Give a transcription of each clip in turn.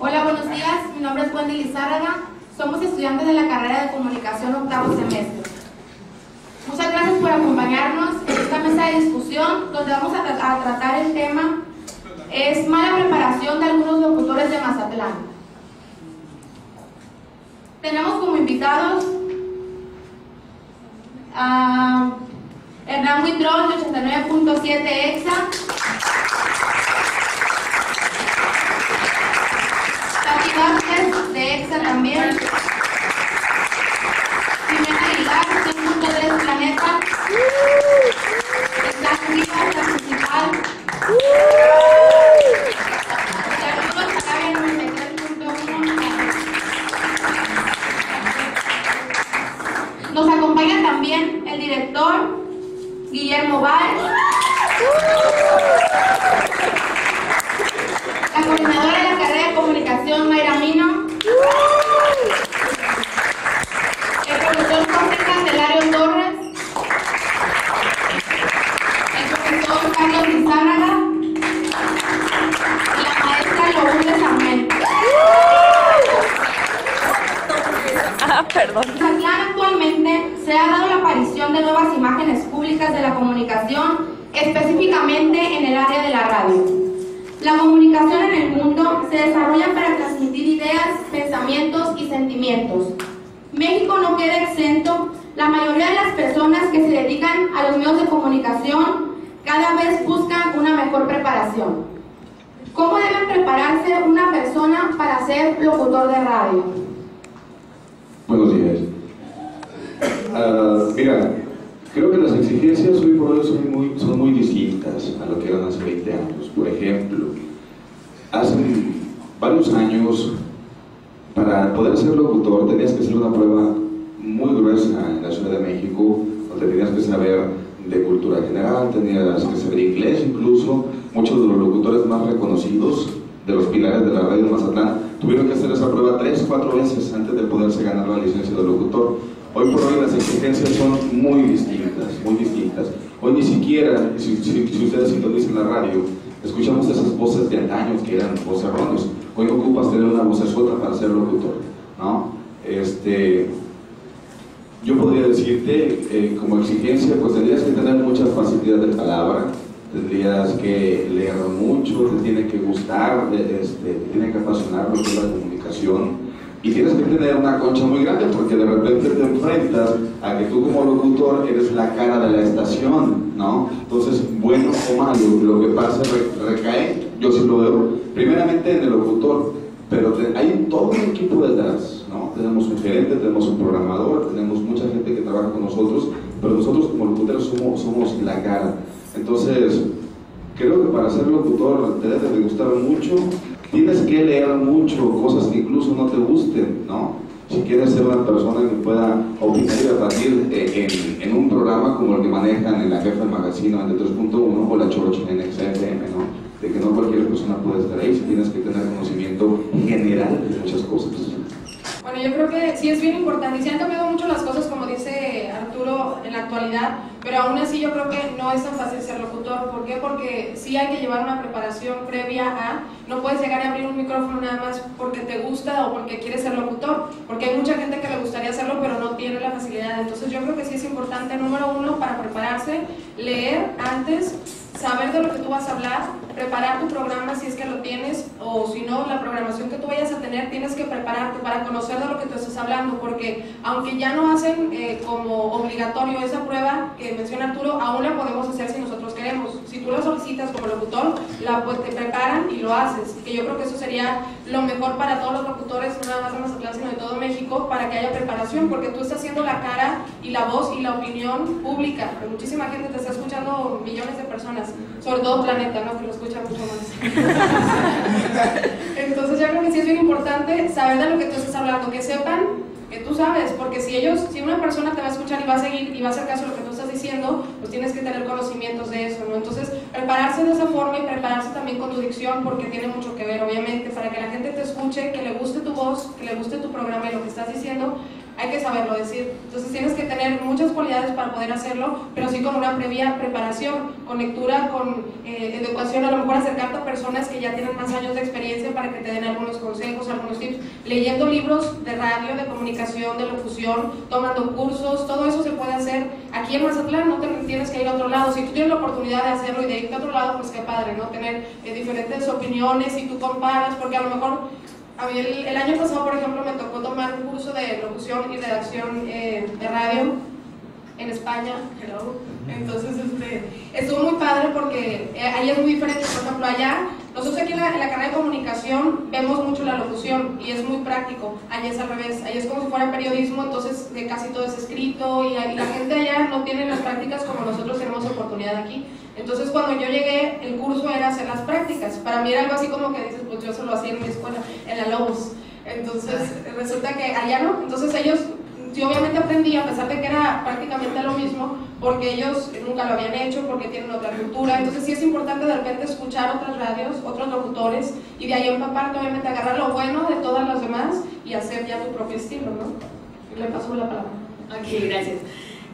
Hola, buenos días. Mi nombre es Wendy Lizárraga. Somos estudiantes de la carrera de Comunicación, octavo semestre. Muchas gracias por acompañarnos en esta mesa de discusión donde vamos a tratar el tema es mala preparación de algunos locutores de Mazatlán. Tenemos como invitados a Hernán Huitrón de 89.7 EXA, Tati Vázquez de EXA también, Jimena Aguilar, 100.3 Planeta, Estás Rivas, la principal, saludos a Gaby 93.1. Nos acompaña también el director Guillermo Valls, la coordinadora de la carrera de Comunicación Mayra Mino, el profesor Jorge Candelario Torres, el profesor Carlos Lizárraga y la maestra Lourdes Amel. Perdón. Mazatlán actualmente se ha dado la aparición de nuevas imágenes públicas de la comunicación, específicamente en el área de la radio. La comunicación en el mundo se desarrolla para transmitir ideas, pensamientos y sentimientos. México no queda exento. La mayoría de las personas que se dedican a los medios de comunicación cada vez buscan una mejor preparación. ¿Cómo debe prepararse una persona para ser locutor de radio? Buenos días. Mira, creo que las exigencias hoy por hoy son muy distintas a lo que eran hace 20 años. Por ejemplo, hace varios años, para poder ser locutor tenías que hacer una prueba muy gruesa en la Ciudad de México, donde tenías que saber de cultura general, tenías que saber inglés incluso. Muchos de los locutores más reconocidos de los pilares de la radio de Mazatlán tuvieron que hacer esa prueba 3 o 4 veces antes de poderse ganar la licencia de locutor. Hoy por hoy las exigencias son muy distintas, muy distintas. Hoy ni siquiera, si ustedes sintonizan la radio, escuchamos esas voces de antaño que eran vocerrones. Hoy no ocupas tener una vocesota para ser locutor, ¿no? Yo podría decirte, como exigencia, pues tendrías que tener mucha facilidad de palabra, tendrías que leer mucho, te tiene que gustar, te tiene que apasionar lo que es la comunicación, y tienes que tener una concha muy grande porque de repente te enfrentas a que tú como locutor eres la cara de la estación, ¿no? Entonces, bueno o malo, lo que pasa recae, yo sí lo veo, primeramente en el locutor, pero hay todo un equipo detrás, ¿no? Tenemos un gerente, tenemos un programador, tenemos mucha gente que trabaja con nosotros, pero nosotros como locutores somos la cara. Entonces, creo que para ser locutor te debe de gustar mucho, tienes que leer mucho, cosas que incluso no te gusten, ¿no? Si quieres ser una persona que pueda opinar y debatir en un programa como el que manejan en la Jefa del Magazino, en el 3.1 o la Chorcha en XFM, ¿no? De que no cualquier persona puede estar ahí, si tienes que tener conocimiento general de muchas cosas. Bueno, yo creo que sí es bien importante y se han cambiado mucho las cosas, como dice Arturo, en la actualidad, pero aún así yo creo que no es tan fácil ser locutor. ¿Por qué? Porque sí hay que llevar una preparación previa a, no puedes llegar a abrir un micrófono nada más porque te gusta o porque quieres ser locutor, porque hay mucha gente que le gustaría hacerlo pero no tiene la facilidad. Entonces yo creo que sí es importante, número uno, para prepararse, leer antes, saber de lo que tú vas a hablar, preparar tu programa si es que lo tienes, o si no, la programación que tú vayas a tener, tienes que prepararte para conocer de lo que tú estás hablando, porque aunque ya no hacen como obligatorio esa prueba que menciona Arturo, aún la podemos hacer si nosotros queremos. Si tú lo solicitas como locutor, te preparan y lo haces, que yo creo que eso sería lo mejor para todos los locutores, no nada más de Mazatlán, sino de todo México, para que haya preparación, porque tú estás haciendo la cara y la voz y la opinión pública, pero muchísima gente te está escuchando, millones de personas, sobre todo Planeta, ¿no? Que lo escucha mucho más. Entonces yo creo que sí es bien importante saber de lo que tú estás hablando, que sepan que tú sabes, porque si una persona te va a escuchar y va a seguir y va a hacer caso a lo que tú estás diciendo, pues tienes que tener conocimientos de eso, ¿no? Entonces, prepararse de esa forma y prepararse también con tu dicción, porque tiene mucho que ver, obviamente, para que la gente te escuche, que le guste tu voz, que le guste tu programa y lo que estás diciendo. hay que saberlo decir. Entonces tienes que tener muchas cualidades para poder hacerlo, pero sí con una previa preparación, con lectura, con educación, a lo mejor acercarte a personas que ya tienen más años de experiencia para que te den algunos consejos, algunos tips, leyendo libros de radio, de comunicación, de locución, tomando cursos, todo eso se puede hacer aquí en Mazatlán, no tienes que ir a otro lado. Si tú tienes la oportunidad de hacerlo y de irte a otro lado, pues qué padre, ¿no? Tener diferentes opiniones y tú comparas, porque a lo mejor a mí el año pasado, por ejemplo, me tocó tomar un curso de locución y redacción de radio en España, entonces estuvo muy padre porque ahí es muy diferente. Por ejemplo, allá, nosotros aquí en la carrera de comunicación vemos mucho la locución y es muy práctico. Allá es al revés, allá es como si fuera periodismo, entonces casi todo es escrito y la gente allá no tiene las prácticas como nosotros tenemos oportunidad aquí. Entonces cuando yo llegué, el curso era hacer las prácticas. Para mí era algo así como que dices, pues yo se lo hacía en mi escuela, en la Lobos. Entonces resulta que allá no, entonces ellos... Yo obviamente aprendí, a pesar de que era prácticamente lo mismo, porque ellos nunca lo habían hecho, porque tienen otra cultura. Entonces sí es importante de repente escuchar otras radios, otros locutores, y de ahí empaparte, obviamente agarrar lo bueno de todas las demás y hacer ya tu propio estilo, ¿no? Le paso la palabra. Ok, gracias.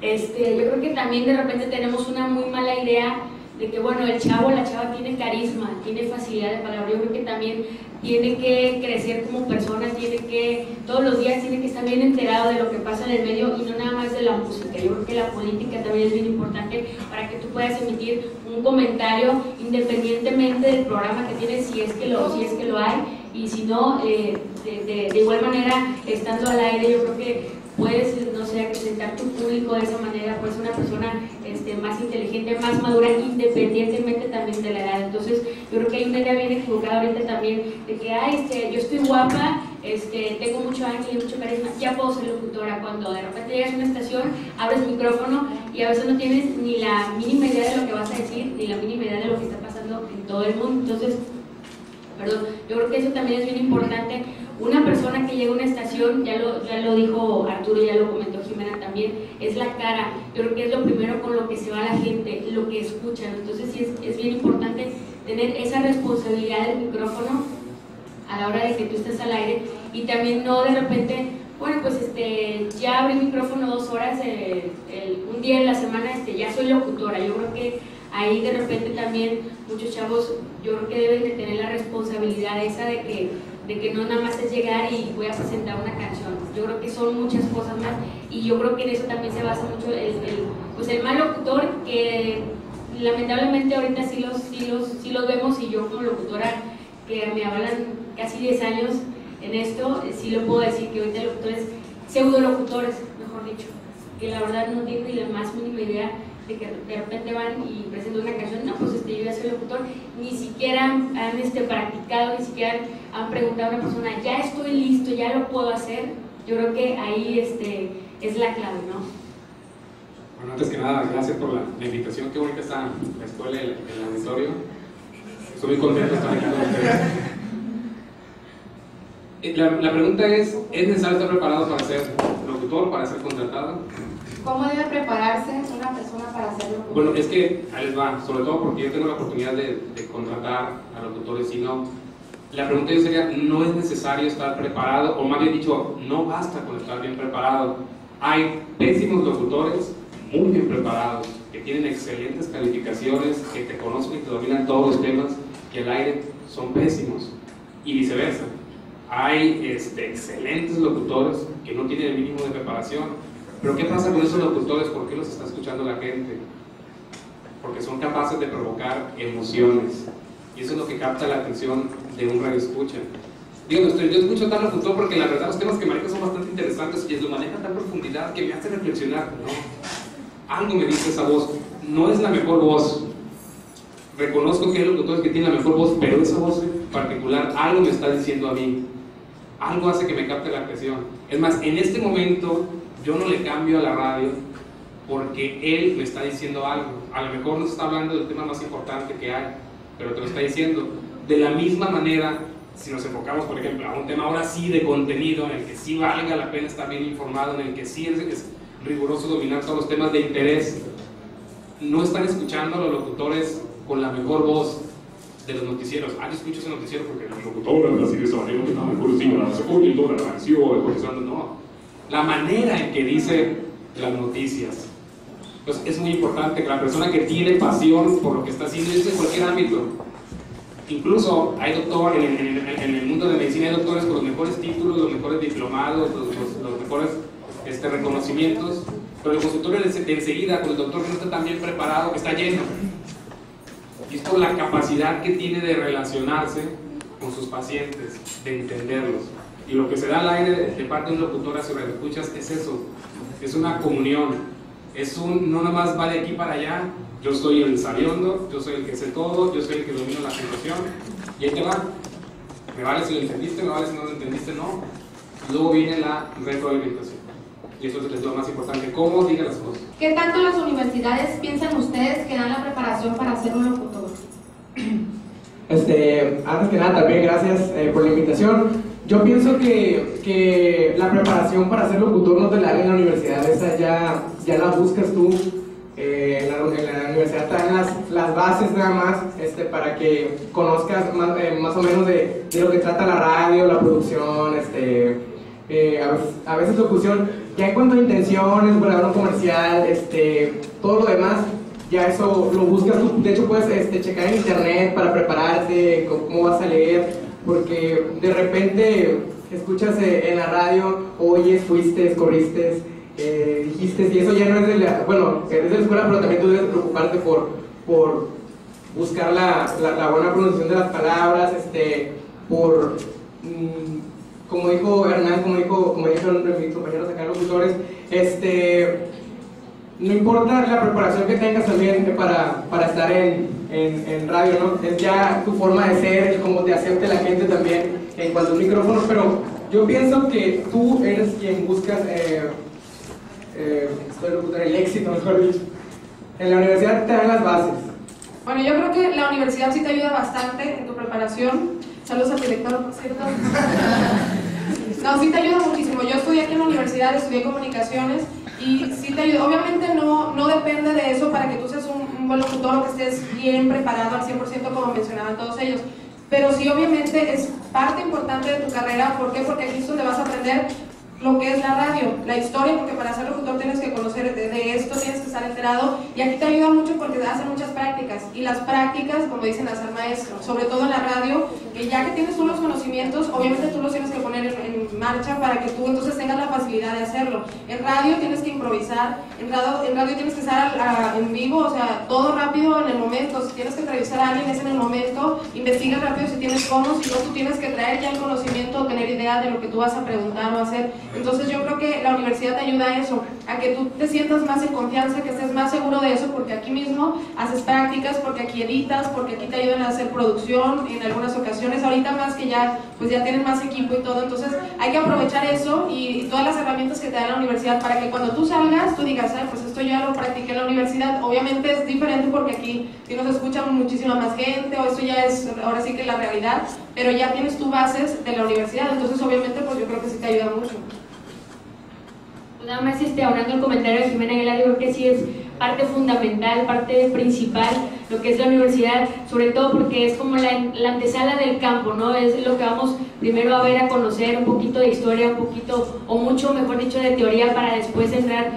Yo creo que también de repente tenemos una muy mala idea de que, bueno, el chavo o la chava tiene carisma, tiene facilidad de palabra. Yo creo que también tiene que crecer como persona, todos los días tiene que estar bien enterado de lo que pasa en el medio y no nada más de la música. Yo creo que la política también es bien importante para que tú puedas emitir un comentario independientemente del programa que tienes, si es que lo hay, y si no, de igual manera, estando al aire, yo creo que puedes, no sé, acrecentar tu público de esa manera, pues una persona más inteligente, más madura, independientemente también de la edad. Entonces, yo creo que hay una idea bien equivocada ahorita también, de que, yo estoy guapa, tengo mucho ángel y mucho carisma, ya puedo ser locutora. Cuando de repente llegas a una estación, abres el micrófono y a veces no tienes ni la mínima idea de lo que vas a decir, ni la mínima idea de lo que está pasando en todo el mundo. Entonces, yo creo que eso también es bien importante. Una persona que llega a una estación, ya lo dijo Arturo, ya lo comentó Jimena también, es la cara. Yo creo que es lo primero con lo que se va la gente, lo que escuchan. Entonces sí es bien importante tener esa responsabilidad del micrófono a la hora de que tú estés al aire, y también no de repente, bueno, pues ya abrí el micrófono 2 horas, un día en la semana ya soy locutora. Yo creo que ahí de repente también muchos chavos, yo creo que deben de tener la responsabilidad esa de que no nada más es llegar y voy a presentar una canción. Yo creo que son muchas cosas más, y yo creo que en eso también se basa mucho el mal locutor, que lamentablemente ahorita sí los vemos, y yo como locutora que me hablan casi 10 años en esto, sí lo puedo decir, que ahorita locutores, pseudo locutores, mejor dicho, que la verdad no tienen ni la más mínima idea de que de repente van y presentan una canción. No, pues yo ya soy locutor, ni siquiera han practicado, ni siquiera han preguntado a una persona, ya estoy listo, ya lo puedo hacer. Yo creo que ahí es la clave, ¿no? Bueno, antes que nada, gracias por la invitación. Qué bonita está la escuela, el auditorio. Estoy muy contento de estar aquí con ustedes. La pregunta ¿es necesario estar preparado para ser locutor, para ser contratado? ¿Cómo debe prepararse una persona para ser locutor? Bueno, es que ahí les va, sobre todo porque yo tengo la oportunidad de contratar a locutores, sino la pregunta yo sería, ¿no es necesario estar preparado? O más bien dicho, no basta con estar bien preparado. Hay pésimos locutores, muy bien preparados, que tienen excelentes calificaciones, que te conocen y te dominan todos los temas, que al aire son pésimos, y viceversa. Hay excelentes locutores que no tienen el mínimo de preparación. Pero ¿qué pasa con esos locutores? ¿Por qué los está escuchando la gente? Porque son capaces de provocar emociones, y eso es lo que capta la atención de un radioescucha. Digo, yo escucho tal locutor porque la verdad los temas que maneja son bastante interesantes y lo maneja a tal profundidad que me hace reflexionar, ¿no? Algo me dice esa voz, no es la mejor voz. Reconozco que hay locutores que tienen la mejor voz, pero esa voz en particular algo me está diciendo a mí, algo hace que me capte la atención. Es más, en este momento yo no le cambio a la radio porque él me está diciendo algo. A lo mejor nos está hablando del tema más importante que hay, pero te lo está diciendo. De la misma manera, si nos enfocamos, por ejemplo, a un tema ahora sí de contenido, en el que sí valga la pena estar bien informado, en el que sí es riguroso dominar todos los temas de interés, no están escuchando a los locutores con la mejor voz de los noticieros. Yo escucho ese noticiero porque los locutores así de esa manera que están mejor, sí, se oye toda la canción, no. la manera en que dice las noticias. Entonces es muy importante que la persona que tiene pasión por lo que está haciendo, es en cualquier ámbito. Incluso hay doctores, en el mundo de medicina hay doctores con los mejores títulos, los mejores diplomados, los mejores reconocimientos, pero el consultorio enseguida, con el doctor que no está tan bien preparado, está lleno. Y es por la capacidad que tiene de relacionarse con sus pacientes, de entenderlos. Y lo que se da al aire de parte de un locutor hacia los escuchas es eso, es una comunión. No nada más va de aquí para allá, yo soy el sabiondo, yo soy el que sé todo, yo soy el que domino la situación, y ahí te va. Me vale si lo entendiste, me vale si no lo entendiste, no. Luego viene la retroalimentación. Y eso es lo más importante, cómo diga las cosas. ¿Qué tanto las universidades piensan ustedes que dan la preparación para ser un locutor? Antes que nada, también gracias por la invitación. Yo pienso que la preparación para ser locutor no te la dan en la universidad, esa ya la buscas tú. En la universidad te dan las bases nada más para que conozcas más o menos de lo que trata la radio, la producción, a veces locución. Ya en cuanto a intenciones, grabar un comercial, todo lo demás, ya eso lo buscas tú. De hecho puedes checar en internet para prepararte, cómo vas a leer, porque de repente escuchas en la radio, oyes, fuiste, corriste, dijiste, y eso ya no es de la, bueno, es de la escuela, pero también tú debes preocuparte por buscar la buena pronunciación de las palabras, como dijo Hernán, como dijeron mis compañeros acá locutores, no importa la preparación que tengas también para estar en radio, ¿no? Es ya tu forma de ser, el cómo te acepte la gente también en cuanto a un micrófono, pero yo pienso que tú eres quien buscas el éxito, mejor dicho. En la universidad te dan las bases. Bueno, yo creo que la universidad sí te ayuda bastante en tu preparación. Saludos al director, por cierto. No, sí te ayuda muchísimo. Yo estudié aquí en la universidad, estudié comunicaciones y sí te ayuda. Obviamente no depende de eso para que tú seas un buen locutor o que estés bien preparado al 100% como mencionaban todos ellos. Pero sí, obviamente es parte importante de tu carrera. ¿Por qué? Porque aquí es donde vas a aprender lo que es la radio, la historia, porque para ser locutor tienes que conocer de esto, tienes que estar enterado, y aquí te ayuda mucho porque te hacen muchas prácticas, y las prácticas, como dicen, hacer maestro, sobre todo en la radio, que ya que tienes tú los conocimientos, obviamente tú los tienes que poner en marcha para que tú entonces tengas la facilidad de hacerlo. En radio tienes que improvisar, en radio tienes que estar en vivo, o sea, todo rápido en el momento. Si tienes que entrevistar a alguien es en el momento, investigas rápido si tienes cómo, si no tú tienes que traer ya el conocimiento o tener idea de lo que tú vas a preguntar o hacer. Entonces yo creo que la universidad te ayuda a eso, a que tú te sientas más en confianza, que estés más seguro de eso, porque aquí mismo haces prácticas, porque aquí editas, porque aquí te ayudan a hacer producción en algunas ocasiones, ahorita más que ya, pues ya tienen más equipo y todo. Entonces hay que aprovechar eso y todas las herramientas que te da la universidad para que cuando tú salgas, tú digas, pues esto ya lo practiqué en la universidad. Obviamente es diferente porque aquí nos escuchan muchísima más gente, o esto ya es ahora sí que la realidad, pero ya tienes tus bases de la universidad, entonces obviamente pues yo creo que sí te ayuda mucho. Nada más hablando del comentario de Jimena Aguilar, yo creo que sí es parte fundamental, parte principal lo que es la universidad, sobre todo porque es como la antesala del campo, ¿no? Es lo que vamos primero a ver, a conocer un poquito de historia, un poquito, o mucho mejor dicho, de teoría, para después entrar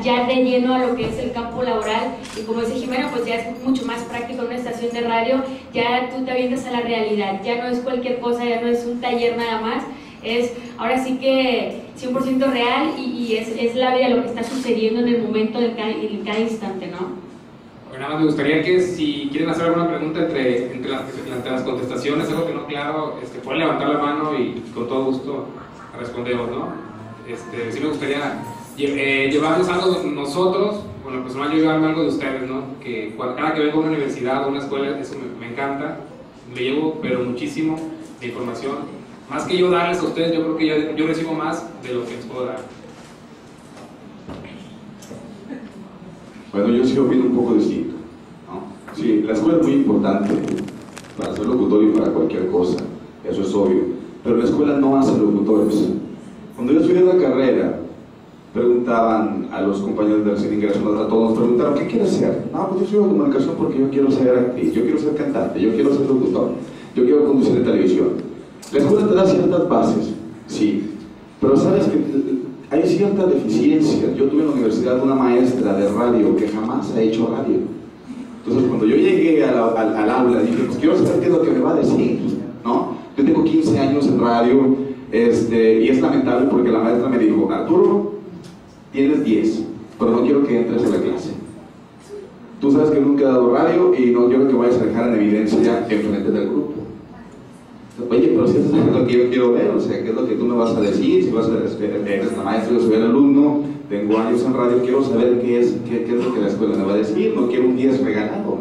ya de lleno a lo que es el campo laboral. Y como dice Jimena, pues ya es mucho más práctico en una estación de radio, ya tú te avientas a la realidad, ya no es cualquier cosa, ya no es un taller nada más, es ahora sí que 100% real y es la vida, lo que está sucediendo en el momento, en cada instante, ¿no? Bueno, nada más me gustaría que si quieren hacer alguna pregunta entre las contestaciones, algo que no claro, pueden levantar la mano y con todo gusto respondemos, ¿no? Sí me gustaría llevarnos algo de nosotros, bueno, lo personal yo llevarme algo de ustedes, ¿no? Que cada que vengo a una universidad o una escuela, eso me encanta, me llevo pero muchísimo de información. Más que yo darles a ustedes, yo creo que yo recibo más de lo que les puedo dar. Bueno, yo sí opino un poco distinto, ¿no? Sí, la escuela es muy importante para ser locutor y para cualquier cosa, eso es obvio, pero la escuela no hace locutores. Cuando yo estudié la carrera, preguntaban a los compañeros de recién ingreso, a todos nos preguntaron, ¿qué quieres ser? No, pues yo estudio comunicación porque yo quiero ser actriz, yo quiero ser cantante, yo quiero ser locutor, yo quiero conducir en televisión. La escuela te da ciertas bases, sí, pero sabes que hay cierta deficiencia. Yo tuve en la universidad una maestra de radio que jamás ha hecho radio. Entonces, cuando yo llegué al aula, dije, pues quiero saber qué es lo que me va a decir, ¿no? Yo tengo 15 años en radio, y es lamentable porque la maestra me dijo, Arturo, tienes 10, pero no quiero que entres a la clase. Tú sabes que nunca he dado radio y no quiero que vayas a dejar en evidencia enfrente del grupo. Oye, pero si eso es lo que yo quiero ver, o sea, ¿qué es lo que tú me vas a decir? Si vas a eres la maestra, yo soy el alumno, tengo años en radio, quiero saber qué es lo que la escuela me va a decir, no quiero un 10 regalado,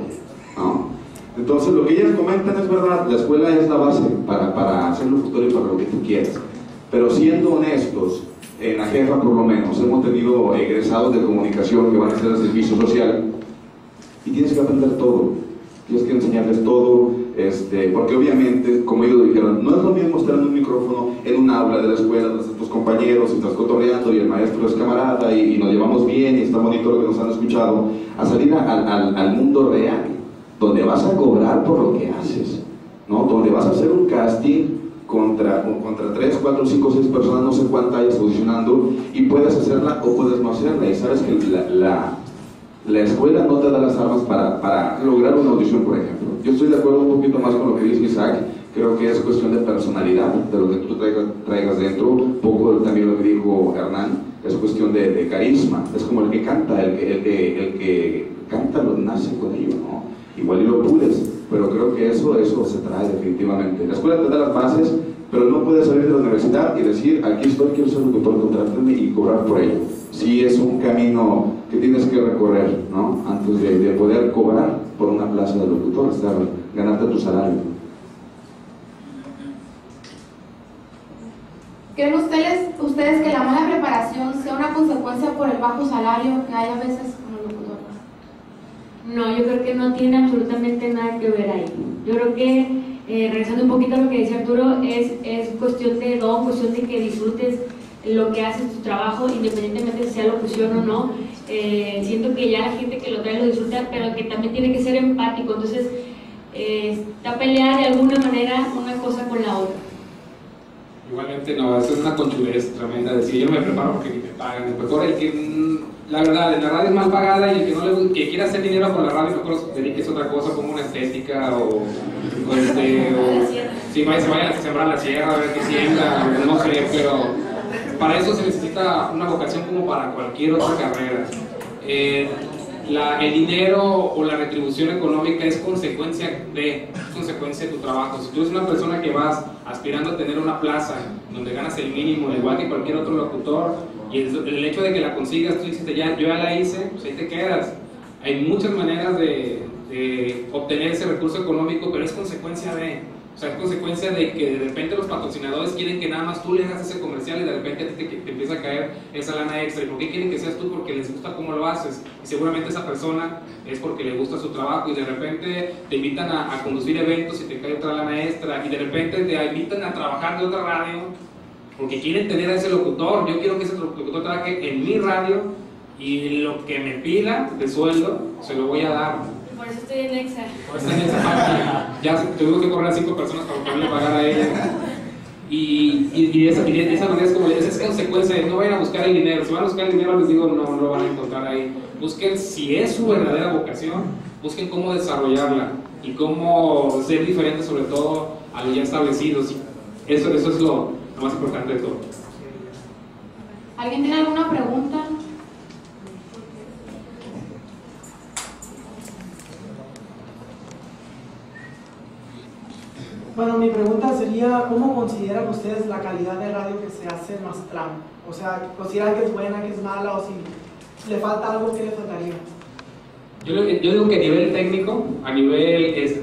¿no? Entonces, lo que ellas comentan es verdad, la escuela es la base para ser locutor y para lo que tú quieras. Pero siendo honestos, en la jefa por lo menos, hemos tenido egresados de comunicación que van a hacer el servicio social y tienes que aprender todo, tienes que enseñarles todo, porque obviamente, como ellos dijeron, no es lo mismo estar en un micrófono en un aula de la escuela donde están tus compañeros y estás cotorreando y el maestro es camarada y nos llevamos bien y está bonito lo que nos han escuchado, a salir al mundo real, donde vas a cobrar por lo que haces, ¿no? Donde vas a hacer un casting contra 3, 4, 5, 6 personas, no sé cuántas hayas audicionando, y puedes hacerla o puedes no hacerla, y sabes que la escuela no te da las armas para lograr una audición, por ejemplo. Yo estoy de acuerdo un poquito más con lo que dice Isaac, creo que es cuestión de personalidad, de lo que tú traigas dentro, un poco también lo que dijo Hernán, es cuestión de carisma, es como el que canta, el que canta lo nace con ello, ¿no? Igual y lo pules, pero creo que eso se trae definitivamente. La escuela te da las bases, pero no puedes salir de la universidad y decir, aquí estoy, quiero ser locutor, contrátame y cobrar por ello. Sí es un camino que tienes que recorrer, ¿no? Antes de poder cobrar por una plaza de locutor, ganarte tu salario. ¿Creen ustedes que la mala preparación sea una consecuencia por el bajo salario que hay a veces como locutor? No, yo creo que no tiene absolutamente nada que ver ahí. Yo creo que, regresando un poquito a lo que decía Arturo, es cuestión de don, cuestión de que disfrutes lo que haces, tu trabajo, independientemente si sea locución o no. Siento que ya la gente que lo trae lo disfruta, pero que también tiene que ser empático. Entonces, está peleada de alguna manera una cosa con la otra. Igualmente no, eso es una conchudez tremenda, decir yo no me preparo porque ni me pagan. Mejor el que, la verdad, en la radio es mal pagada y el que no que quiera hacer dinero con la radio, mejor se dedique a otra cosa como una estética o si se vayan a sembrar la sierra, a ver qué siembra, no sé, pero para eso se necesita una vocación como para cualquier otra carrera. El dinero o la retribución económica es consecuencia de tu trabajo. Si tú eres una persona que vas aspirando a tener una plaza donde ganas el mínimo, igual que cualquier otro locutor, y el hecho de que la consigas, tú dices, yo ya la hice, pues ahí te quedas. Hay muchas maneras de obtener ese recurso económico, pero es consecuencia de... O sea, es consecuencia de que de repente los patrocinadores quieren que nada más tú le hagas ese comercial y de repente a ti te empieza a caer esa lana extra. ¿Y por qué quieren que seas tú? Porque les gusta cómo lo haces. Y seguramente esa persona es porque le gusta su trabajo y de repente te invitan a conducir eventos y te cae otra lana extra. Y de repente te invitan a trabajar de otra radio porque quieren tener a ese locutor. Yo quiero que ese locutor trabaje en mi radio y lo que me pida de sueldo se lo voy a dar. Por eso estoy en Exa. Por eso en esa ya tuve que correr a 5 personas para poderle pagar a ella. Y de esa manera es como, esa es consecuencia de no vayan a buscar el dinero. Si van a buscar el dinero, les digo, no lo van a encontrar ahí. Busquen, si es su verdadera vocación, busquen cómo desarrollarla y cómo ser diferentes, sobre todo a los ya establecidos. Eso es lo más importante de todo. ¿Alguien tiene alguna pregunta? Bueno, mi pregunta sería, ¿cómo consideran ustedes la calidad de radio que se hace en Mazatlán? O sea, ¿consideran que es buena, que es mala, o si le falta algo, qué le faltaría? Yo digo que a nivel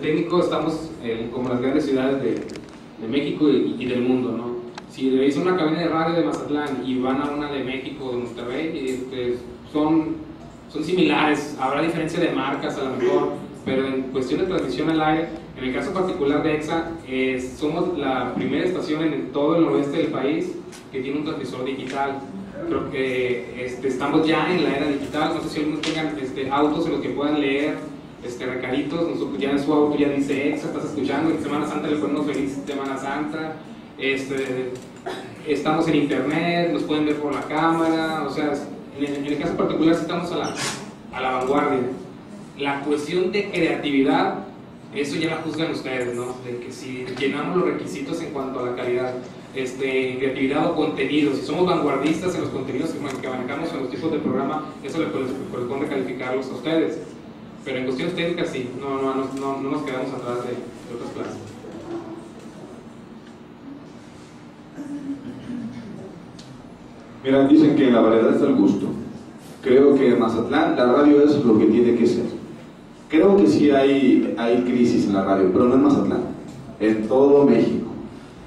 técnico estamos como las grandes ciudades de México y del mundo, ¿no? Si veis una cabina de radio de Mazatlán y van a una de México, de Monterrey, son similares, habrá diferencia de marcas a lo mejor, pero en cuestión de transmisión al aire, en el caso particular de EXA, somos la primera estación en todo el noroeste del país que tiene un transmisor digital. Creo que estamos ya en la era digital. No sé si algunos tengan autos en los que puedan leer recaditos. Ya en su auto ya dice EXA, estás escuchando, en Semana Santa le ponemos feliz Semana Santa. estamos en internet, nos pueden ver por la cámara, o sea, en el caso particular sí estamos a la vanguardia. La cuestión de creatividad, eso ya la juzgan ustedes, ¿no? De que si llenamos los requisitos en cuanto a la calidad, creatividad o contenido, si somos vanguardistas en los contenidos que manejamos en los tipos de programa, eso les corresponde calificarlos a ustedes. Pero en cuestiones técnicas sí, no nos quedamos atrás de otras clases. Mira, dicen que en la variedad está el gusto. Creo que en Mazatlán la radio es lo que tiene que ser. Creo que sí hay crisis en la radio, pero no en Mazatlán, en todo México.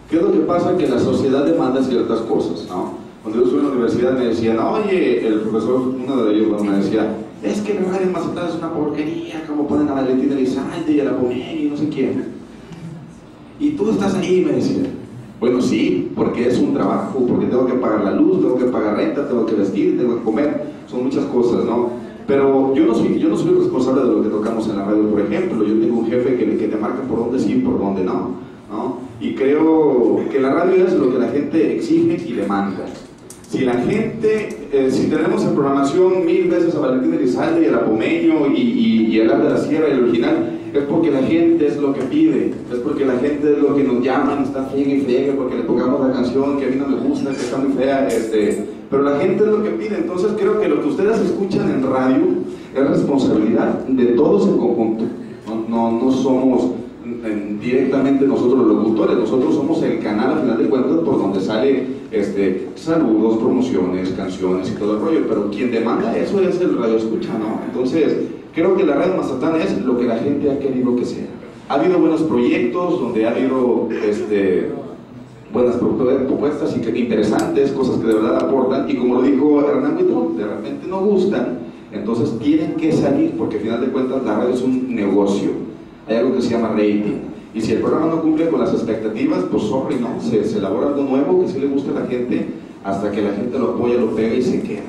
¿Qué es lo que pasa? Que la sociedad demanda ciertas cosas, ¿no? Cuando yo estuve en la universidad me decían, oye, el profesor, uno de ellos me decía, es que la radio en Mazatlán es una porquería, como ponen a Valentina Elizalde y a la Pomeni y no sé quién. Y tú estás ahí, me decía. Bueno, sí, porque es un trabajo, porque tengo que pagar la luz, tengo que pagar renta, tengo que vestir, tengo que comer, son muchas cosas, ¿no? Pero yo no soy responsable de lo que tocamos en la radio, por ejemplo. Yo tengo un jefe que te marca por dónde sí y por dónde no, ¿no? Y creo que la radio es lo que la gente exige y demanda. Si la gente, si tenemos en programación 1000 veces a Valentín Elizalde y a la Pomeño y el Ar de la Sierra y el original, es porque la gente es lo que pide, es porque la gente es lo que nos llaman, está friegue y friegue porque le pongamos la canción que a mí no me gusta, que está muy fea, pero la gente es lo que pide. Entonces creo que lo que ustedes escuchan en radio es responsabilidad de todos en conjunto. No somos directamente nosotros los locutores, nosotros somos el canal al final de cuentas por donde sale saludos, promociones, canciones y todo el rollo, pero quien demanda eso es el radio escucha, ¿no? Entonces creo que la radio Mazatlán es lo que la gente ha querido que sea. Ha habido buenos proyectos donde ha habido buenas propuestas interesantes, cosas que de verdad aportan, y como lo dijo Hernán Buitrón, de repente no gustan, entonces tienen que salir, porque al final de cuentas la radio es un negocio, hay algo que se llama rating, y si el programa no cumple con las expectativas, pues sorry, ¿no? Se elabora algo nuevo que sí le guste a la gente, hasta que la gente lo apoya, lo pega y se queda.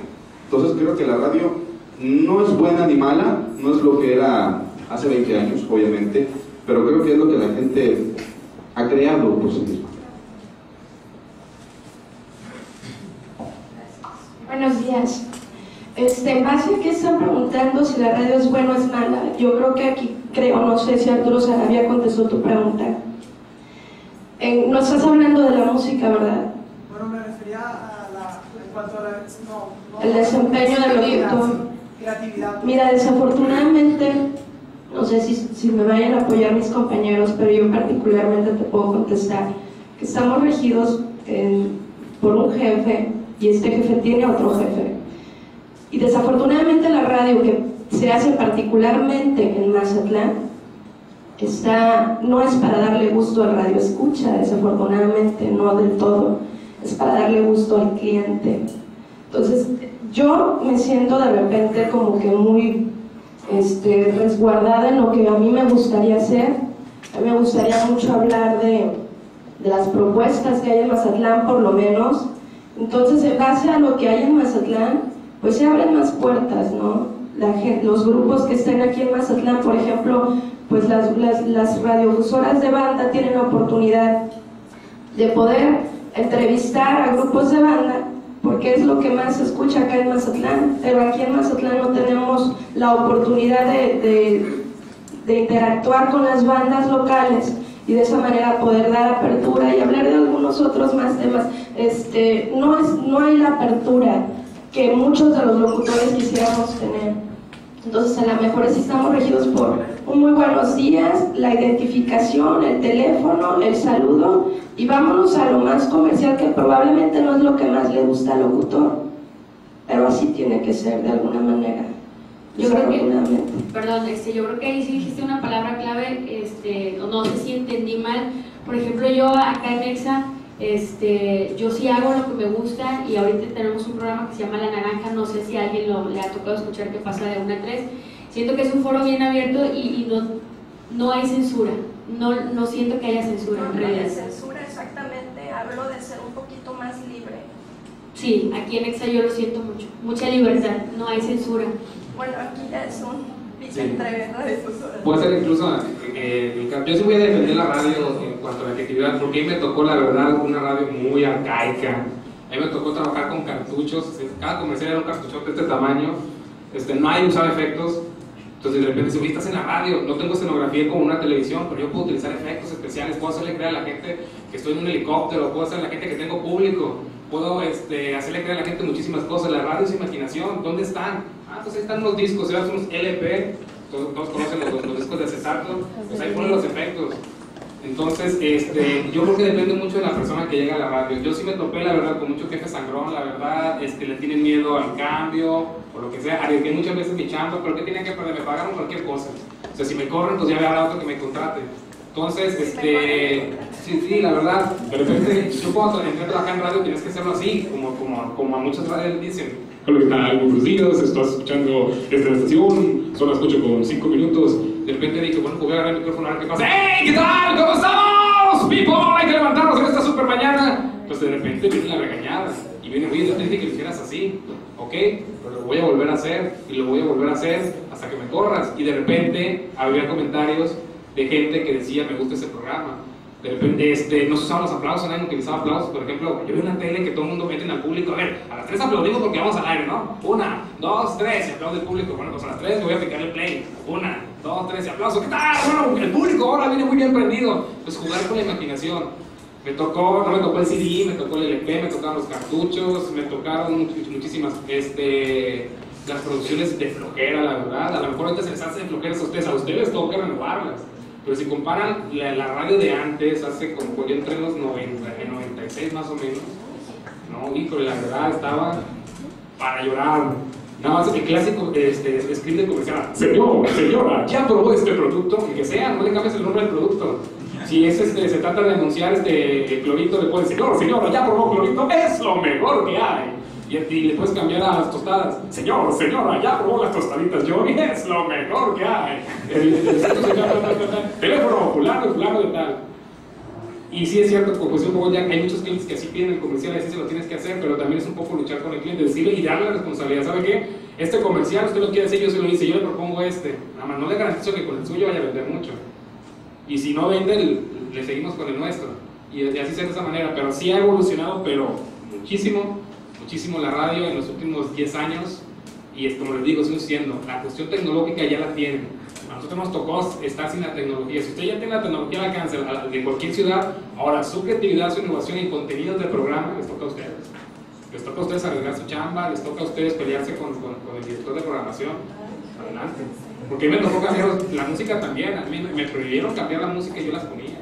Entonces creo que la radio no es buena ni mala, no es lo que era hace 20 años, obviamente, pero creo que es lo que la gente ha creado por sí misma. Buenos días. En base a que están preguntando si la radio es buena o es mala, yo creo que aquí, no sé si Arturo Sarabia contestó tu pregunta. No estás hablando de la música, ¿verdad? Bueno, me refería en cuanto a el desempeño del locutor. Creatividad. Mira, desafortunadamente, no sé si me vayan a apoyar mis compañeros, pero yo particularmente te puedo contestar que estamos regidos por un jefe, y este jefe tiene otro jefe. Y desafortunadamente la radio que se hace particularmente en Mazatlán no es para darle gusto al radio escucha, desafortunadamente, no del todo, es para darle gusto al cliente. Entonces yo me siento de repente como que muy resguardada en lo que a mí me gustaría hacer. A mí me gustaría mucho hablar de las propuestas que hay en Mazatlán, por lo menos. Entonces, en base a lo que hay en Mazatlán, pues se abren más puertas, ¿no? Los grupos que estén aquí en Mazatlán, por ejemplo, pues las radiofusoras de banda tienen la oportunidad de poder entrevistar a grupos de banda, porque es lo que más se escucha acá en Mazatlán, pero aquí en Mazatlán no tenemos la oportunidad de interactuar con las bandas locales y de esa manera poder dar apertura y hablar de algunos otros más temas. No hay la apertura que muchos de los locutores quisiéramos tener. Entonces, a lo mejor sí estamos regidos por un muy buenos días, la identificación, el teléfono, el saludo, y vámonos a lo más comercial, que probablemente no es lo que más le gusta al locutor, pero así tiene que ser de alguna manera. Yo creo que ahí sí dijiste una palabra clave, no sé si entendí mal. Por ejemplo, yo acá en Exa, yo sí hago lo que me gusta, y ahorita tenemos un programa que se llama La Naranja, no sé si a alguien le ha tocado escuchar, que pasa de 1 a 3. Siento que es un foro bien abierto y no hay censura, no siento que haya censura en realidad. No hay censura, exactamente, hablo de ser un poquito más libre. Sí, aquí en Exa yo lo siento mucho, mucha libertad, no hay censura. Bueno, aquí ya es un entre radiodifusora. Puede ser incluso, yo sí voy a defender la radio en cuanto a la creatividad, porque a mí me tocó, la verdad, una radio muy arcaica. A mí me tocó trabajar con cartuchos, cada comercial era un cartucho de este tamaño, nadie usaba efectos. Entonces de repente, si estás en la radio, no tengo escenografía como una televisión, pero yo puedo utilizar efectos especiales, puedo hacerle creer a la gente que estoy en un helicóptero, puedo hacerle a la gente que tengo público, puedo hacerle creer a la gente muchísimas cosas. La radio es imaginación. ¿Dónde están? Pues ahí están los discos, eran unos LP, todos conocen los discos de acetato, pues ahí ponen los efectos. Entonces, yo creo que depende mucho de la persona que llega a la radio. Yo sí me topé, la verdad, con mucho jefe sangrón, la verdad, le tienen miedo al cambio, o lo que sea, arriesgué muchas veces mi chamba, pero ¿qué tenía que perder? Me pagaron cualquier cosa. O sea, si me corren, pues ya habrá otro que me contrate. Entonces, sí, la verdad, de repente, yo cuando entré a trabajar en radio tienes que hacerlo así, como a muchas radios dicen. Hola, ¿qué tal? Muy buenos días, estás escuchando esta estación, son las 8:05 minutos. De repente dije, bueno, pues voy a agarrar el micrófono a ver qué pasa. ¡Hey! ¿Qué tal? ¿Cómo estamos? People, hay que levantarnos en esta super mañana. Pues de repente viene la regañada y viene, oye, yo te dije que lo hicieras así, ok, pero lo voy a volver a hacer y lo voy a volver a hacer hasta que me corras. Y de repente había comentarios de gente que decía, me gusta ese programa. De repente no se usaban los aplausos, nadie utilizaba aplausos. Por ejemplo, yo vi una tele que todo el mundo mete al público, a ver, a las 3 aplaudimos porque vamos al aire, ¿no? 1, 2, 3, y aplaude el público. Bueno, pues a las 3 voy a picar el play. 1, 2, 3, y aplauso. ¿Qué tal? Bueno, el público ahora viene muy bien prendido. Pues jugar con la imaginación. No me tocó el CD, me tocó el LP, me tocaron los cartuchos, me tocaron muchísimas, las producciones de flojera, la verdad. A lo mejor ahorita se les hace de flojeras a ustedes toca renovarlas. Pero si comparan la radio de antes, hace como yo entré en los 96 más o menos, no, híjole, la verdad estaba para llorar. Nada más el clásico script de comercial: señor, señora, ya probó este producto, el que sea, no le cambies el nombre del producto. Si se trata de anunciar el clorito, le puedes decir, señor, señora, ya probó clorito, es lo mejor que hay. Y le puedes cambiar a las tostadas: señor, señora, ya probó las tostaditas Johnny, es lo mejor que hay. Teléfono fulano de tal. Y sí es cierto, pues un poco ya hay muchos clientes que así piden el comercial, así se lo tienes que hacer, pero también es un poco luchar con el cliente, decirle y darle la responsabilidad. ¿Sabe qué? Este comercial usted lo quiere hacer, yo se lo hice, yo le propongo nada más no le garantizo que con el suyo vaya a vender mucho. Y si no vende, le seguimos con el nuestro. Y así sea de esa manera, pero sí ha evolucionado, pero muchísimo la radio en los últimos 10 años. Y como les digo, sigo diciendo, la cuestión tecnológica ya la tienen. A nosotros nos tocó estar sin la tecnología. Si usted ya tiene la tecnología al alcance de cualquier ciudad, ahora su creatividad, su innovación y contenidos de programa les toca a ustedes. Les toca a ustedes arriesgar su chamba, les toca a ustedes pelearse con el director de programación. Adelante. Porque a mí me tocó cambiar la música también. A mí me prohibieron cambiar la música y yo las ponía.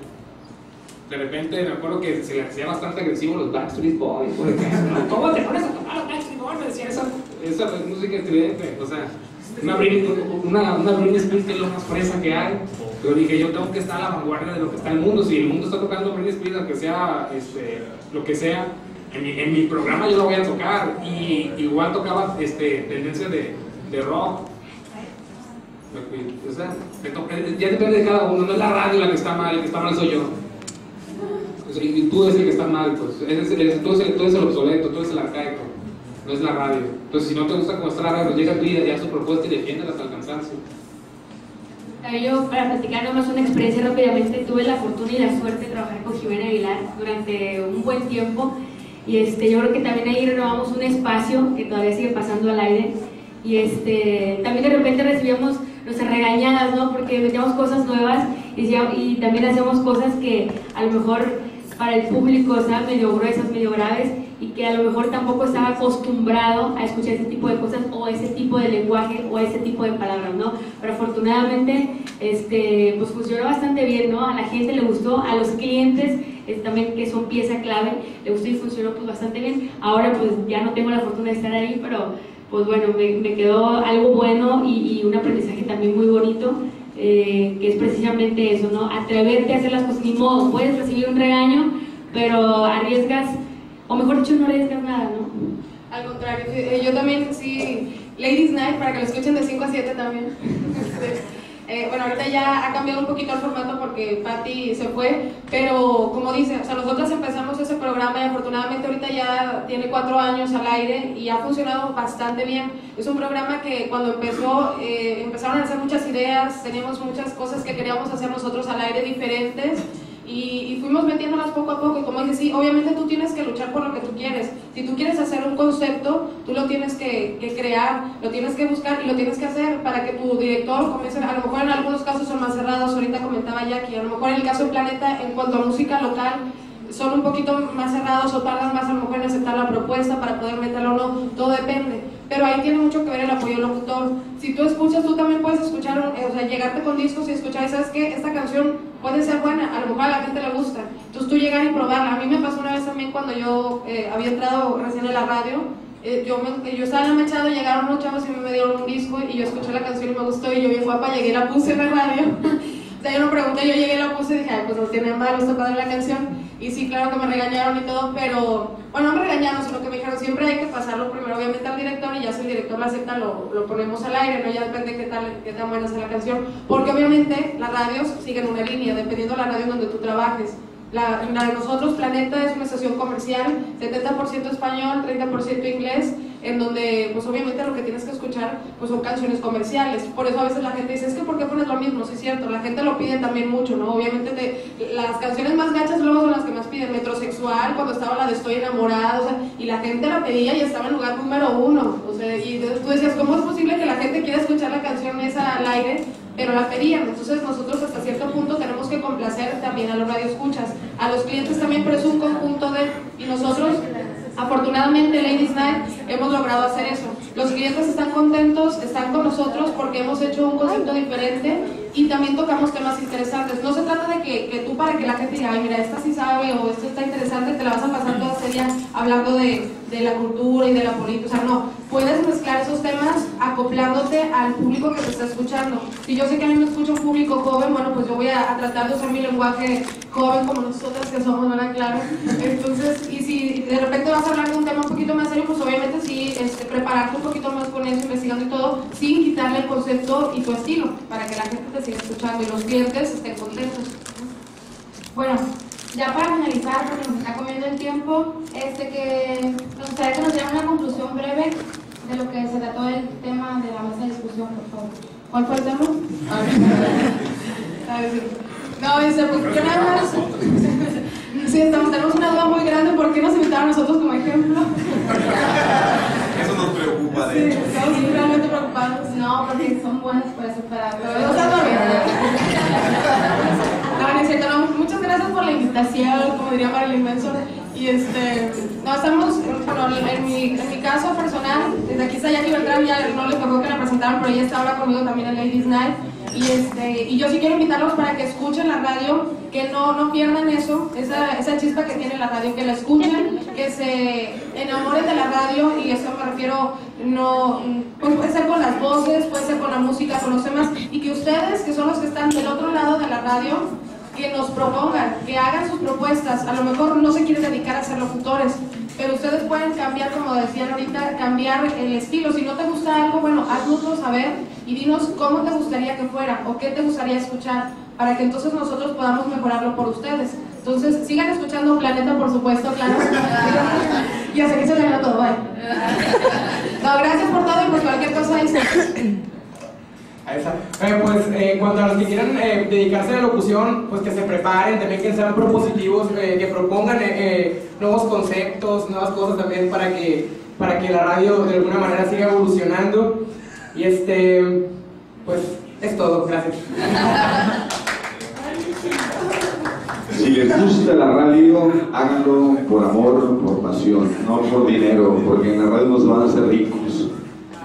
De repente me acuerdo que se le hacía bastante agresivo los Backstreet Boys, por ejemplo. ¿Cómo te pones a tocar los Backstreet Boys? Me decían esa música estridente. O sea, una Britney Spears que es lo más fresa que hay. Pero dije, yo tengo que estar a la vanguardia de lo que está en el mundo. Si el mundo está tocando Britney Spears, aunque sea lo que sea, en mi programa yo lo voy a tocar. Y igual tocaba tendencias de rock. O sea, ya depende de cada uno. No es la radio la que está mal, el que está mal soy yo. Y tú eres el que está mal, pues. Tú eres el obsoleto, tú eres el arcaico. No es la radio. Entonces, si no te gusta cómo está la radio, llega tu vida, ya su propuesta y defiéndela hasta el cansancio. Yo, para platicar nomás una experiencia rápidamente, tuve la fortuna y la suerte de trabajar con Jimena Aguilar durante un buen tiempo. Y yo creo que también ahí renovamos un espacio que todavía sigue pasando al aire. Y también de repente recibíamos nuestras regañadas, ¿no? Porque metíamos cosas nuevas y también hacíamos cosas que a lo mejor para el público estaban medio gruesas, medio graves, y que a lo mejor tampoco estaba acostumbrado a escuchar ese tipo de cosas o ese tipo de lenguaje o ese tipo de palabras, ¿no? Pero afortunadamente pues funcionó bastante bien, ¿no? A la gente le gustó, a los clientes también, que son pieza clave, le gustó y funcionó pues bastante bien. Ahora pues ya no tengo la fortuna de estar ahí, pero pues bueno, me quedó algo bueno y un aprendizaje también muy bonito, que es precisamente eso, ¿no? Atreverte a hacer las cosas, ni modo, puedes recibir un regaño, pero arriesgas, o mejor dicho, no arriesgas nada, ¿no? Al contrario, yo también, sí, Ladies Night, para que lo escuchen de 5 a 7 también. Bueno, ahorita ya ha cambiado un poquito el formato porque Patti se fue, pero como dice, o sea, nosotros empezamos ese programa y afortunadamente ahorita ya tiene 4 años al aire y ha funcionado bastante bien. Es un programa que cuando empezó, empezaron a hacer muchas ideas, teníamos muchas cosas que queríamos hacer nosotros al aire diferentes Y fuimos metiéndolas poco a poco, y como dices, sí, obviamente tú tienes que luchar por lo que tú quieres. Si tú quieres hacer un concepto, tú lo tienes que crear, lo tienes que buscar y lo tienes que hacer para que tu director comience. A lo mejor en algunos casos son más cerrados, ahorita comentaba Jackie, a lo mejor en el caso de Planeta, en cuanto a música local, son un poquito más cerrados o tardan más a lo mejor en aceptar la propuesta para poder meterlo o no, todo depende. Pero ahí tiene mucho que ver el apoyo del locutor. Si tú escuchas, tú también puedes escuchar, o sea, llegarte con discos y escuchar, ¿sabes qué? Esta canción puede ser buena, a lo mejor a la gente le gusta. Entonces tú llegar y probarla. A mí me pasó una vez también cuando yo había entrado recién en la radio. Yo estaba en la mechada, llegaron unos chavos y me dieron un disco y yo escuché la canción y me gustó y yo bien guapa llegué y la puse en la radio. O sea, yo no pregunté, yo llegué y la puse y dije, ay, pues no tiene malo, está padre la canción. Y sí, claro que me regañaron y todo, pero, bueno, no me regañaron, sino que me dijeron, siempre hay que pasarlo primero, obviamente, al director, y ya si el director lo acepta, lo ponemos al aire, ¿no? Ya depende de qué tan buena sea la canción. Porque obviamente las radios siguen una línea, dependiendo de la radio en donde tú trabajes. La de nosotros, Planeta, es una estación comercial, 70% español, 30% inglés, en donde pues obviamente lo que tienes que escuchar pues son canciones comerciales. Por eso a veces la gente dice, es que ¿por qué pones lo mismo? Sí es cierto, la gente lo pide también mucho, ¿no? Obviamente las canciones más gachas luego son las que más piden. Metrosexual, cuando estaba la de Estoy enamorada, o sea, y la gente la pedía y estaba en lugar número 1, o sea, y tú decías, ¿cómo es posible que la gente quiera escuchar la canción esa al aire? Pero la pedían. Entonces nosotros hasta cierto punto tenemos que complacer también a los radioescuchas, a los clientes también, pero es un conjunto de... Y nosotros, afortunadamente, Ladies Night, hemos logrado hacer eso. Los clientes están contentos, están con nosotros porque hemos hecho un concepto diferente y también tocamos temas interesantes. No se trata de que tú, para que la gente diga, ay, mira, esta sí sabe o esto está interesante, te la vas a pasar toda seria hablando de la cultura y de la política. O sea, no, puedes mezclar esos temas acoplándote al público que te está escuchando. Si yo sé que a mí me escucha un público joven, bueno, pues yo voy a tratar de usar mi lenguaje joven como nosotras que somos, ¿verdad? Claro. Entonces, y si de repente vas a hablar de un tema un poquito más serio, pues obviamente sí, prepararte un poquito más con eso, investigando y todo, sin quitarle el concepto y tu estilo, para que la gente te siga escuchando y los clientes estén contentos. Bueno, ya para finalizar, porque nos está comiendo el tiempo, que nos gustaría que nos dieran una conclusión breve de lo que se trató el tema de la mesa de discusión, por favor. ¿Cuál fue el tema? No, dice, pues que nada más. Sí, tenemos una duda muy grande, ¿por qué nos invitaron a nosotros como ejemplo? Eso nos preocupa, de sí, hecho. Estamos realmente preocupados. No, porque son buenos para eso, para... No, no es cierto, no, muchas gracias por la invitación, como diría Marilyn Manson. Y no, estamos, bueno, en mi caso personal, desde aquí está Jackie Beltrán, ya no les tocó que la presentaron, pero ella está ahora conmigo también en Ladies Night. Y yo sí quiero invitarlos para que escuchen la radio, que no pierdan eso, esa chispa que tiene la radio, que la escuchen, que se enamoren de la radio, y eso me refiero, pues puede ser con las voces, puede ser con la música, con los temas, y que ustedes, que son los que están del otro lado de la radio, que nos propongan, que hagan sus propuestas. A lo mejor no se quieren dedicar a ser locutores, pero ustedes pueden cambiar, como decían ahorita, cambiar el estilo. Si no te gusta algo, bueno, haznoslo saber y dinos cómo te gustaría que fuera o qué te gustaría escuchar, para que entonces nosotros podamos mejorarlo por ustedes. Entonces, sigan escuchando Planeta, por supuesto, claro. Y hasta que se vea todo, bye. No, gracias por todo y por cualquier cosa ahí. Pues en cuanto a los que quieran dedicarse a la locución, pues que se preparen, también que sean propositivos, que propongan nuevos conceptos, nuevas cosas también para que la radio de alguna manera siga evolucionando. Y pues es todo, gracias. Si les gusta la radio, háganlo por amor, por pasión, no por dinero, porque en la radio nos van a hacer ricos.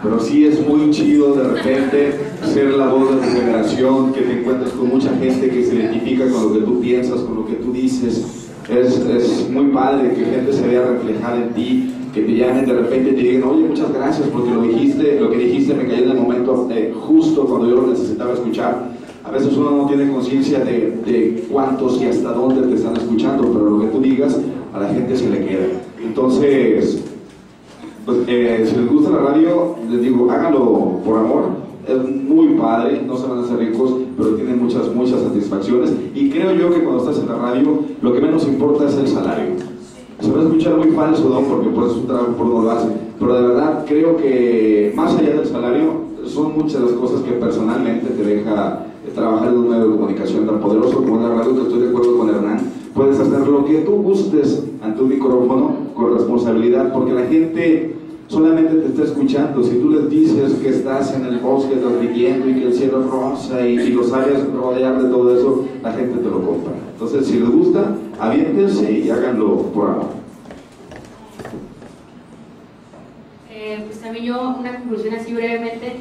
Pero sí es muy chido de repente ser la voz de tu generación, que te encuentres con mucha gente que se identifica con lo que tú piensas, con lo que tú dices. Es muy padre que gente se vea reflejada en ti, que te llamen de repente y te digan, oye, muchas gracias porque lo que dijiste me cayó en el momento justo cuando yo lo necesitaba escuchar. A veces uno no tiene conciencia de cuántos y hasta dónde te están escuchando, pero lo que tú digas a la gente se le queda. Entonces, pues, si les gusta la radio, les digo, háganlo por amor. Es muy padre, no se van a hacer ricos, pero tienen muchas satisfacciones. Y creo yo que cuando estás en la radio, lo que menos importa es el salario. Se va a escuchar muy falso, ¿no? Porque por eso es un trabajo por uno lo hace. Pero de verdad creo que más allá del salario, son muchas las cosas que personalmente te deja trabajar en un medio de comunicación tan poderoso como la radio, que estoy de acuerdo con Hernán, puedes hacer lo que tú gustes ante un micrófono con responsabilidad, porque la gente solamente te está escuchando. Si tú les dices que estás en el bosque transmitiendo y que el cielo es rosa y lo sabes rodear de todo eso, la gente te lo compra. Entonces, si les gusta, aviéntense y háganlo por amor. Pues también yo, una conclusión así brevemente: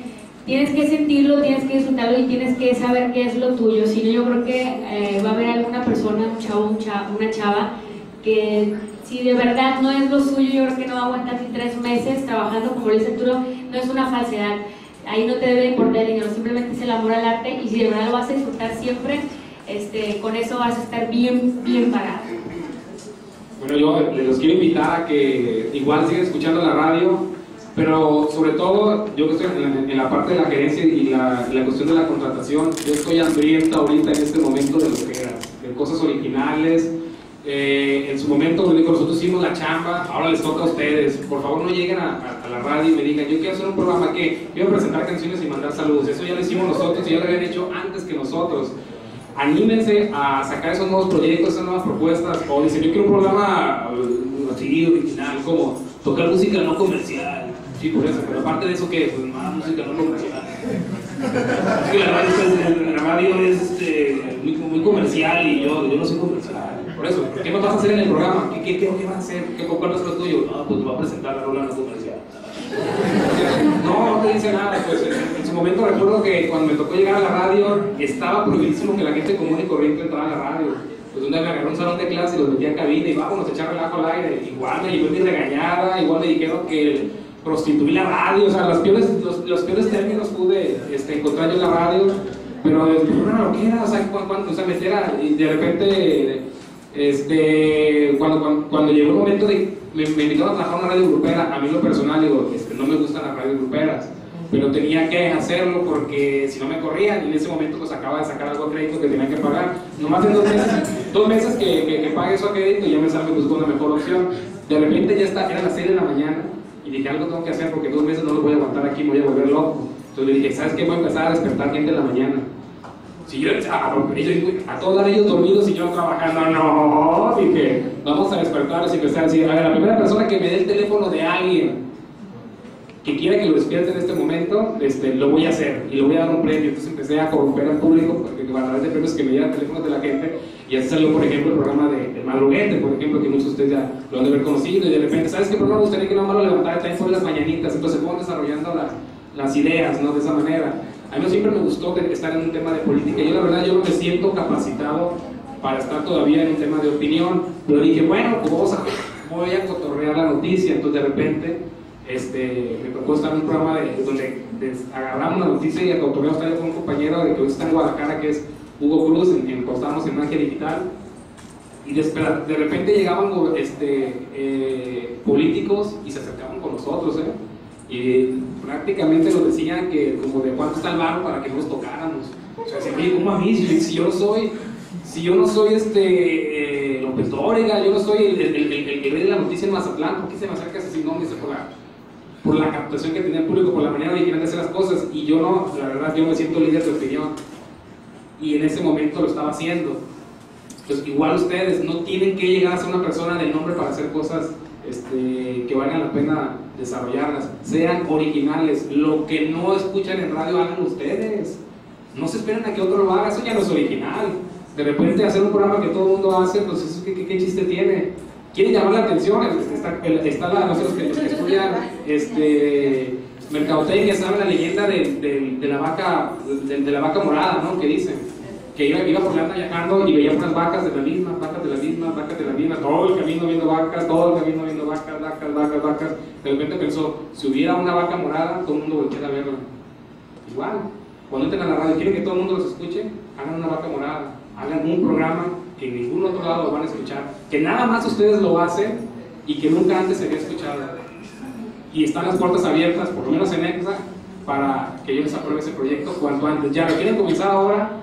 tienes que sentirlo, tienes que disfrutarlo y tienes que saber qué es lo tuyo. Si no, yo creo que va a haber alguna persona, un chavo, una chava, que si de verdad no es lo suyo, yo creo que no va a aguantar ni 3 meses trabajando. Como le dice Arturo, no es una falsedad, ahí no te debe importar el dinero, simplemente es el amor al arte, y si de verdad lo vas a disfrutar siempre, con eso vas a estar bien parado. Bueno, yo los quiero invitar a que igual sigan escuchando la radio, pero sobre todo, yo que estoy en la parte de la gerencia y la cuestión de la contratación, yo estoy hambriento ahorita en este momento de lo que era, de cosas originales. En su momento nosotros hicimos la chamba, ahora les toca a ustedes. Por favor, no lleguen a la radio y me digan, yo quiero hacer un programa que quiero presentar canciones y mandar saludos. Eso ya lo hicimos nosotros y ya lo habían hecho antes que nosotros. Anímense a sacar esos nuevos proyectos, esas nuevas propuestas. O dicen, yo quiero un programa así original, como tocar música no comercial. Sí, por eso, pero aparte de eso, ¿qué? Pues más música no comercial. Es que la radio es muy comercial y yo no soy comercial. Por eso, ¿qué me vas a hacer en el programa? ¿Qué vas a hacer? ¿Cuál es lo tuyo? No, pues me va a presentar la rola no comercial. No te dice nada. Pues en su momento recuerdo que cuando me tocó llegar a la radio, estaba prohibidísimo que la gente común y corriente entrara a la radio. Pues un día me agarró un salón de clase y los metí en cabina y vámonos a echar relajo al aire. Igual me llevé mi regañada, igual me dijeron que prostituí la radio, o sea, los peores términos pude encontrar yo en la radio, pero una loquera, o sea, y de repente, cuando llegó el momento de, me invitaron a trabajar en una radio grupera. A mí lo personal, digo, no me gustan las radios gruperas, pero tenía que hacerlo porque si no me corrían, y en ese momento pues acaba de sacar algo a crédito que tenía que pagar, nomás en 2 meses que pague eso a crédito y ya me salgo buscando una mejor opción. De repente ya está, eran las 6 de la mañana, y dije, algo tengo que hacer porque 2 meses no lo voy a aguantar aquí, me voy a volver loco. Entonces le dije, ¿sabes qué? Voy a empezar a despertar gente en la mañana. Si yo, a todos ellos dormidos y yo trabajando, no, dije, vamos a despertarlos y empecé a decir, a ver, la primera persona que me dé el teléfono de alguien que quiera que lo despierte en este momento, lo voy a hacer y le voy a dar un premio. Entonces empecé a corromper al público porque a través de premios que me dieran teléfonos de la gente, y así salió, por ejemplo, el programa de Madruguete, por ejemplo, que muchos de ustedes ya lo han de haber conocido, y de repente, ¿sabes qué programa me gustaría que no me lo levantara? También fue las mañanitas. Entonces se fueron desarrollando las ideas, ¿no? De esa manera. A mí siempre me gustó estar en un tema de política. Yo la verdad, yo no me siento capacitado para estar todavía en un tema de opinión, pero dije, bueno, pues voy a cotorrear la noticia. Entonces de repente me tocó estar en un programa donde agarramos la noticia y el cotorreo estaba con un compañero que hoy está en Guadalajara, que es Hugo Cruz, estábamos en Magia Digital, y de repente llegaban políticos y se acercaban con nosotros, y prácticamente nos decían que como de cuánto está el barro para que no nos tocáramos. O sea, ¿cómo a mí? Si yo no soy López Dóriga, yo no soy el rey de la noticia en Mazatlán, ¿por qué se me acerca así? No, me dice por la captación que tenía el público, por la manera original de hacer las cosas, y yo no, la verdad, yo me siento líder de opinión, y en ese momento lo estaba haciendo. Entonces, igual ustedes no tienen que llegar a ser una persona del nombre para hacer cosas que valgan la pena desarrollarlas. Sean originales. Lo que no escuchan en radio, háganlo ustedes. No se esperen a que otro lo haga, eso ya no es original. De repente hacer un programa que todo el mundo hace, pues eso, ¿qué chiste tiene? Quieren llamar la atención, no sé, los que estudian mercadotecnia, saben la leyenda de la vaca morada, ¿no? Que dicen que iba por la anda viajando y veía unas vacas de la misma, todo el camino viendo vacas, vacas. De repente pensó, si hubiera una vaca morada, todo el mundo volviera a verla. Igual, cuando entren a la radio, quieren que todo el mundo los escuche, hagan una vaca morada, hagan un programa que en ningún otro lado lo van a escuchar, que nada más ustedes lo hacen y que nunca antes se había escuchado. Y están las puertas abiertas, por lo menos en EXA, para que yo les apruebe ese proyecto cuanto antes. Ya lo quieren comenzar ahora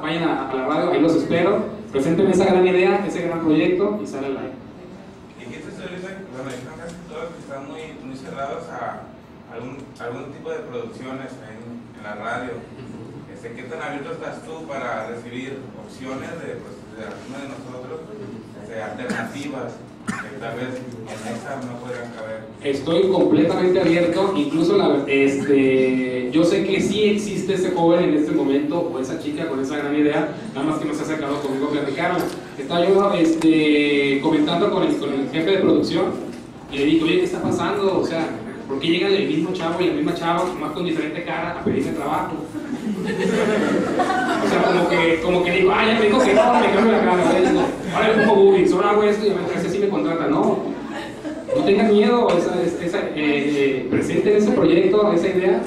vayan a la radio, ahí los espero, presenten esa gran idea, ese gran proyecto y sale al aire. ¿En qué te sucede? Bueno, están casi todos que están muy cerrados a algún tipo de producciones en la radio. ¿Qué tan abierto estás tú para recibir opciones de alguno de nosotros, alternativas, que tal vez en esa no podrían caber? Estoy completamente abierto, incluso yo sé que sí existe ese joven en este momento, o esa chica con esa gran idea, nada más que no se ha acercado conmigo a platicarlo. Estaba yo comentando con el jefe de producción y le dije, oye, ¿qué está pasando? O sea, ¿por qué llega el mismo chavo y la misma chava, más con diferente cara, a pedirme trabajo? O sea, como que digo, ya me dijo que no, me cambio la cara. Ahora le pongo boobies, ahora hago esto y a veces así me contratan. No tengan miedo, presenten ese proyecto, esa idea.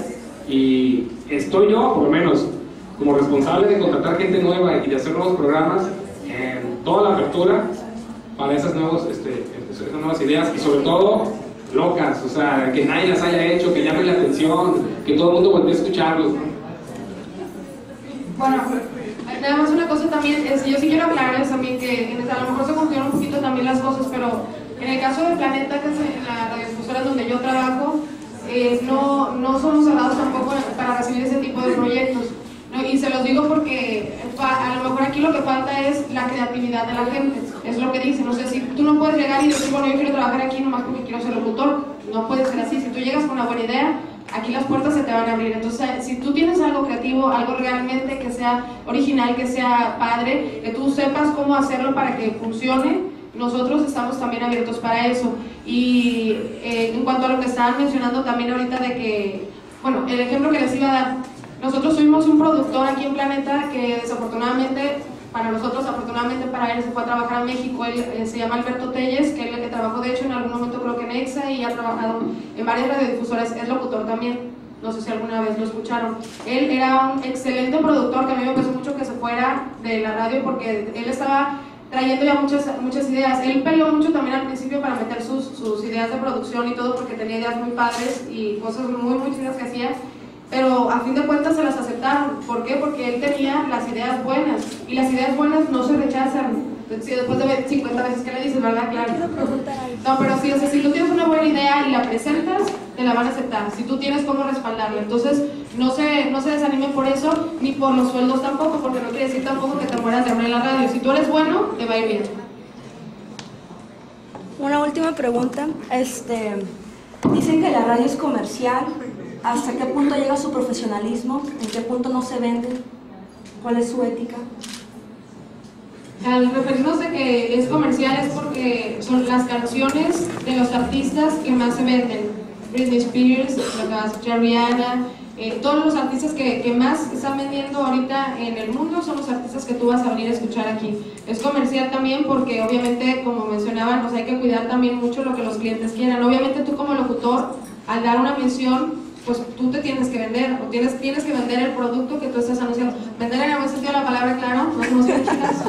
Y estoy yo, por lo menos, como responsable de contratar gente nueva y de hacer nuevos programas, en toda la apertura para esas nuevas ideas y sobre todo locas, o sea, que nadie las haya hecho, que llamen la atención, que todo el mundo voltee a escucharlos, ¿no? Bueno, nada más una cosa también, yo sí quiero aclararles también que a lo mejor se confundieron un poquito también las cosas, pero en el caso de Planeta, que es en la radiodifusora donde yo trabajo, no somos cerrados tampoco para recibir ese tipo de proyectos, ¿no? Y se los digo porque a lo mejor aquí lo que falta es la creatividad de la gente, es lo que dicen. O sea, si tú no puedes llegar y decir, bueno, yo quiero trabajar aquí nomás porque quiero ser locutor, no puede ser así. Si tú llegas con una buena idea, aquí las puertas se te van a abrir. Entonces, si tú tienes algo creativo, algo realmente que sea original, que sea padre, que tú sepas cómo hacerlo para que funcione, nosotros estamos también abiertos para eso. Y en cuanto a lo que estaban mencionando también ahorita de que, bueno, el ejemplo que les iba a dar, nosotros tuvimos un productor aquí en Planeta que desafortunadamente, para nosotros, afortunadamente para él, se fue a trabajar a México. Él se llama Alberto Telles, que él trabajó de hecho en algún momento creo que en EXA y ha trabajado en varias radiodifusoras, es locutor también, no sé si alguna vez lo escucharon. Él era un excelente productor que a mí me pesó mucho que se fuera de la radio porque él estaba trayendo ya muchas ideas. Él peleó mucho también al principio para meter sus ideas de producción y todo porque tenía ideas muy padres y cosas muy chidas que hacía. Pero a fin de cuentas se las aceptaron. ¿Por qué? Porque él tenía las ideas buenas y las ideas buenas no se rechazan. Si después de 50 veces que le dices, ¿verdad? Claro. No, pero sí, o sea, si tú tienes una buena idea y la presentas, te la van a aceptar. Si tú tienes cómo respaldarla. Entonces, no se desanimen por eso, ni por los sueldos tampoco, porque no quiere decir tampoco que te mueras de hambre en la radio. Si tú eres bueno, te va a ir bien. Una última pregunta. Dicen que la radio es comercial. ¿Hasta qué punto llega su profesionalismo? ¿En qué punto no se vende? ¿Cuál es su ética? Al referirnos de que es comercial es porque son las canciones de los artistas que más se venden. Britney Spears, Rihanna, todos los artistas que más están vendiendo ahorita en el mundo son los artistas que tú vas a venir a escuchar aquí. Es comercial también porque obviamente, como mencionaban, pues hay que cuidar también mucho lo que los clientes quieran. Obviamente tú como locutor, al dar una mención, pues tú te tienes que vender, o tienes que vender el producto que tú estás anunciando. Vender en el buen sentido de la palabra, claro, no somos chicas,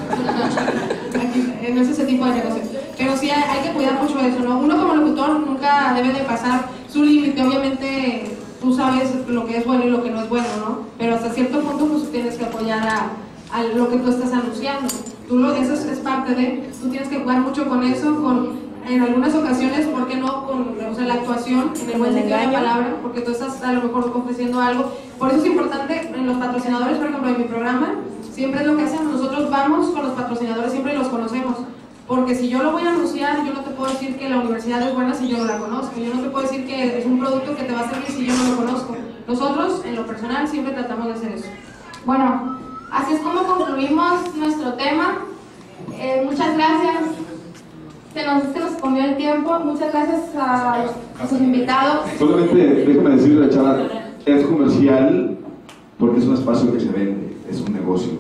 no es ese tipo de negocio. Pero sí hay que cuidar mucho eso, ¿no? Uno como locutor nunca debe de pasar su límite, obviamente tú sabes lo que es bueno y lo que no es bueno, ¿no? Pero hasta cierto punto pues tú tienes que apoyar a lo que tú estás anunciando. Eso es parte de, tú tienes que jugar mucho con eso, en algunas ocasiones, ¿por qué no? La actuación, en el buen sentido de la palabra, porque tú estás a lo mejor ofreciendo algo. Por eso es importante, en los patrocinadores, por ejemplo, en mi programa, siempre es lo que hacemos, nosotros vamos con los patrocinadores, siempre los conocemos. Porque si yo lo voy a anunciar, yo no te puedo decir que la universidad es buena si yo no la conozco. Yo no te puedo decir que es un producto que te va a servir si yo no lo conozco. Nosotros, en lo personal, siempre tratamos de hacer eso. Bueno, así es como concluimos nuestro tema. Muchas gracias. Se nos comió el tiempo. Muchas gracias a sus invitados. Solamente déjame decirle a la chava, es comercial porque es un espacio que se vende, es un negocio.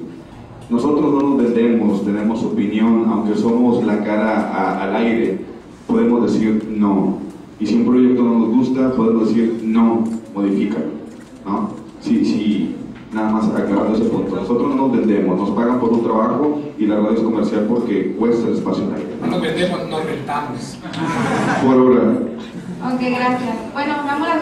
Nosotros no nos vendemos, tenemos opinión, aunque somos la cara al aire, podemos decir no. Y si un proyecto no nos gusta, podemos decir no, modifícalo, ¿no? Sí, nada más aclarando ese punto. Nosotros no nos vendemos, nos pagan por un trabajo y la radio es comercial porque cuesta el espacio al aire. No nos vendemos, nos rentamos. Por hora. Ok, gracias. Bueno, damos las